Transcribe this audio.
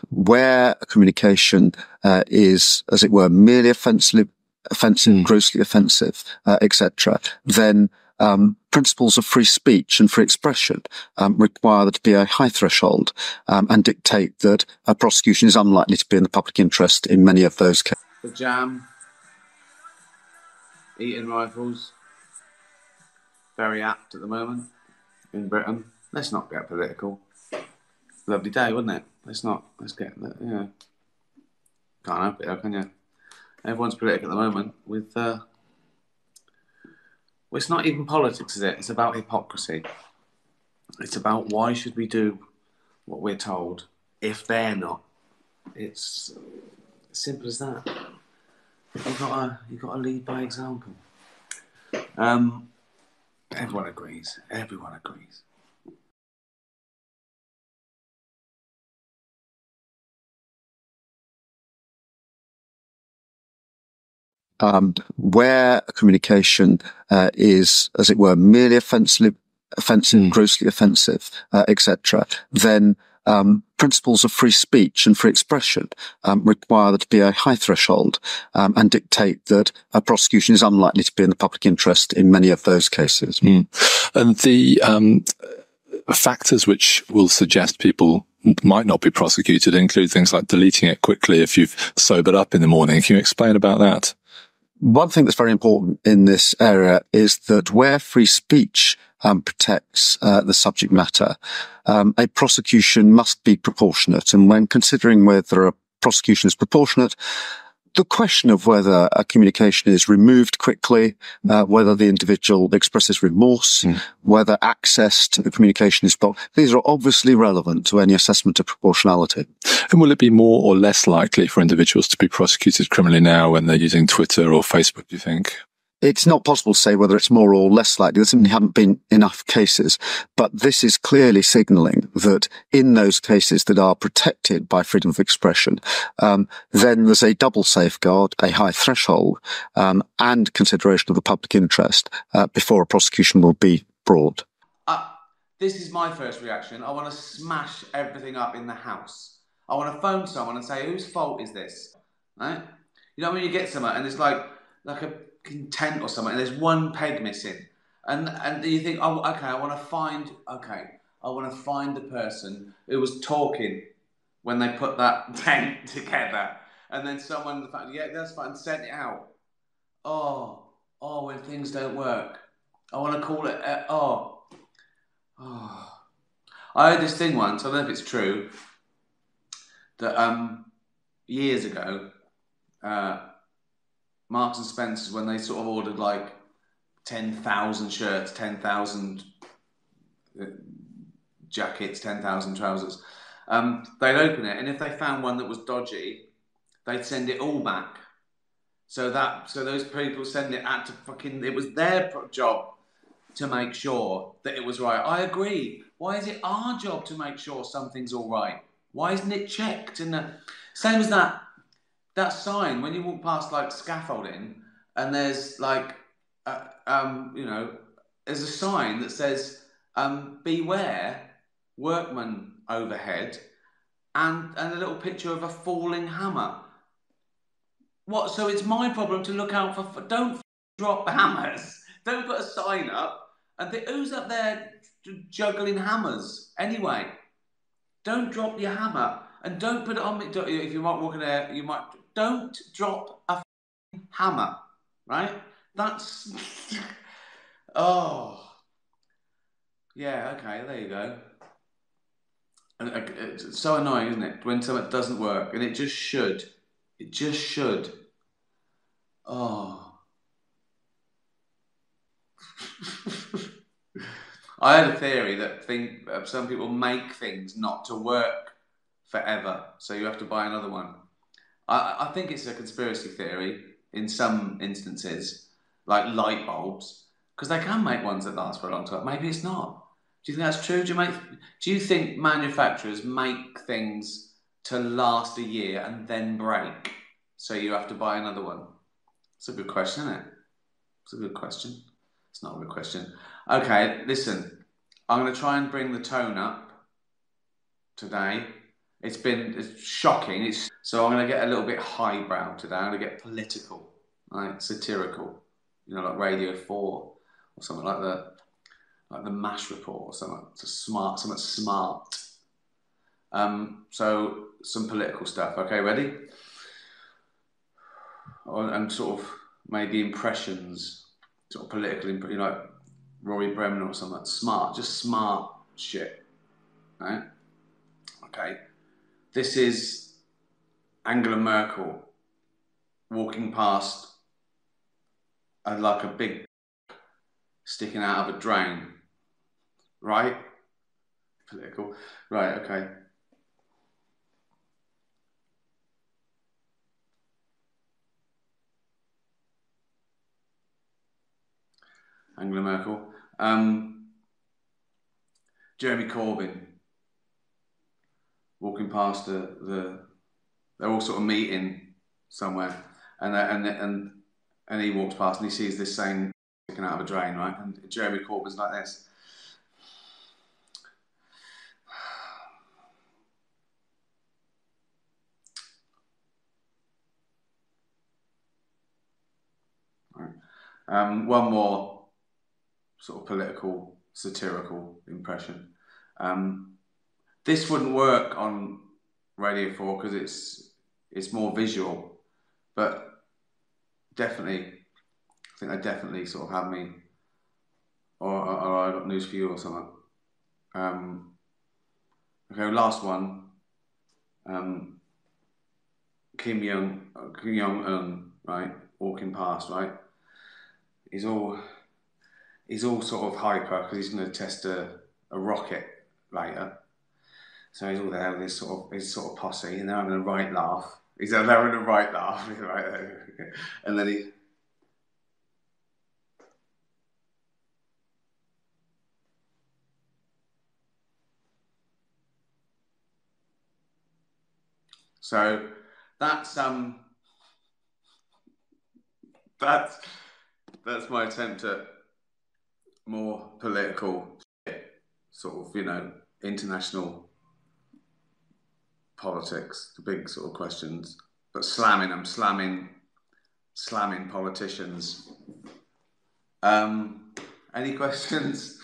Where a communication is, as it were, merely offensive, grossly offensive, etc., then principles of free speech and free expression require there to be a high threshold and dictate that a prosecution is unlikely to be in the public interest in many of those cases. The jam, eating rifles, very apt at the moment in Britain. Let's not get political. Lovely day, wasn't it? Let's get, can't help it, can you? Everyone's political at the moment with, well, it's not even politics, is it? It's about hypocrisy. It's about why should we do what we're told if they're not. It's as simple as that. You've got to lead by example. Everyone agrees. Everyone agrees. Where a communication is, as it were, merely offensive, grossly offensive, etc., then principles of free speech and free expression require there to be a high threshold and dictate that a prosecution is unlikely to be in the public interest in many of those cases. And the factors which will suggest people might not be prosecuted include things like deleting it quickly if you've sobered up in the morning. Can you explain about that? One thing that's very important in this area is that where free speech protects the subject matter, a prosecution must be proportionate. And when considering whether a prosecution is proportionate, the question of whether a communication is removed quickly, whether the individual expresses remorse, whether access to the communication is blocked, these are obviously relevant to any assessment of proportionality. And will it be more or less likely for individuals to be prosecuted criminally now when they're using Twitter or Facebook, do you think? It's not possible to say whether it's more or less likely. There simply haven't been enough cases. But this is clearly signalling that in those cases that are protected by freedom of expression, then there's a double safeguard, a high threshold, and consideration of the public interest before a prosecution will be brought. This is my first reaction. I want to smash everything up in the house. I want to phone someone and say, whose fault is this? Right? You know when you get someone and it's like a content or something, and there's one peg missing, and you think, oh, okay, I want to find the person who was talking when they put that tent together, and then someone, yeah, that's fine, sent it out. Oh, when things don't work, I want to call it. I heard this thing once. I don't know if it's true. That years ago, Marks and Spencer's, when they sort of ordered like 10,000 shirts, 10,000 jackets, 10,000 trousers, they'd open it, and if they found one that was dodgy, they'd send it all back. So those people send it out to it was their job to make sure that it was right. I agree. Why is it our job to make sure something's all right? Why isn't it checked? Same as that sign when you walk past like scaffolding, and there's like, there's a sign that says, "Beware, workmen overhead," and a little picture of a falling hammer. What? So it's my problem to look out for. Don't drop hammers. Don't put a sign up. And who's up there juggling hammers anyway? Don't drop your hammer, and don't put it on me. If you might walk in there, don't drop a hammer, right? That's oh yeah, okay, there you go. And it's so annoying, isn't it, when something doesn't work, and it just should. Oh. I had a theory that some people make things not to work forever, so you have to buy another one. I think it's a conspiracy theory in some instances, like light bulbs, because they can make ones that last for a long time. Maybe it's not. Do you think that's true? Do you think manufacturers make things to last a year and then break, so you have to buy another one? It's a good question, isn't it? It's a good question. It's not a good question. Okay, listen. I'm going to try and bring the tone up today. It's shocking. So I'm going to get a little bit highbrow today. I'm going to get political, right? Satirical, like Radio 4 or something like the MASH report or something. Something smart. So some political stuff. Okay, ready? And sort of maybe impressions, sort of political, like Rory Bremen or something. Smart, just smart shit, right? Okay. This is Angela Merkel walking past like a big sticking out of a drain, right? Political, right? Okay. Angela Merkel, Jeremy Corbyn walking past they're all sort of meeting somewhere, and he walks past and he sees this same sticking out of a drain, right? And Jeremy Corbyn's like this. Right. One more sort of political, satirical impression. This wouldn't work on Radio 4 because it's more visual, but definitely, I think they definitely sort of have me, or I got news for you or something. Okay, last one. Kim Jong-un, right, walking past, right. He's all sort of hyper because he's going to test a rocket later. So he's all there with his sort of posse, and they're having a right laugh. They're having a right laugh, right there. And then he. So that's my attempt at more political shit, sort of, international politics, the big sort of questions, but slamming politicians. Any questions?